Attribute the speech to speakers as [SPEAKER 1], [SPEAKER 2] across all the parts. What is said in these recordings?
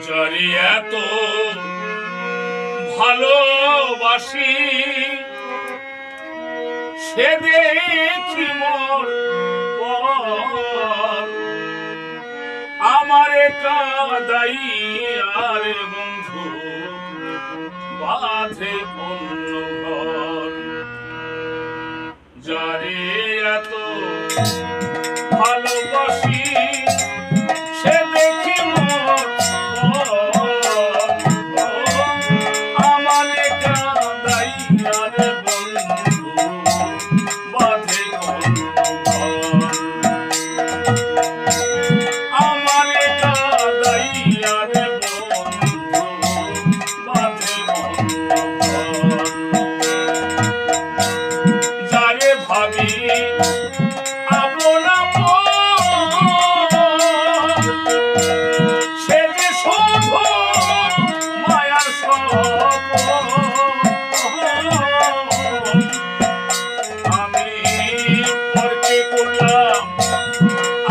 [SPEAKER 1] যারে এত ভালোবাসি সে দেখি মোর আমারে কাদাই আর বন্ধু বাঁধে অন্য ঘর। যারে এত ভালোবাসি সে দেখি মোর আমারে কাদাই আর বন্ধু বাঁধে অন্য ঘর। আমারে কাদাই আর বন্ধু বাঁধে অন্য ঘর। যারে ভাবি আপন সে যে শুধু মায়ার স্বপ্ন। আমি পরকে করলাম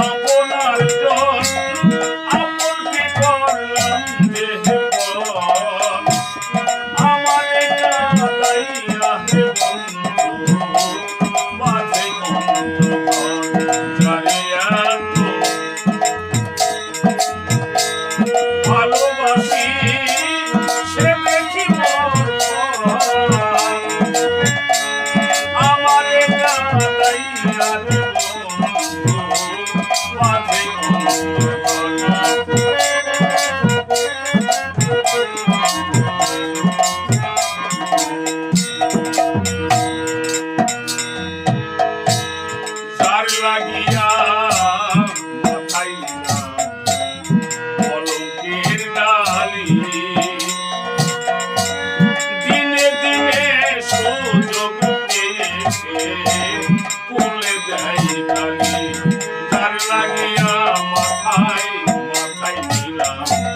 [SPEAKER 1] আপনার জন, আপনকে করলাম যে আমারে কাদাইয়া হে বন্ধু বাঁধে অন্য ঘর। যারে এত ভালোবাসি সে দেখি মোর আমারে কাদাইয়া হে বন্ধু বাঁধে অন্য ঘর। যার লাগিয়া মাথায় কলঙ্কের ডালি দিনে দিনে সুযোগ পেয়েছে খুলে দেয় কালি। যার লাগিয়া মাথায় দিলাম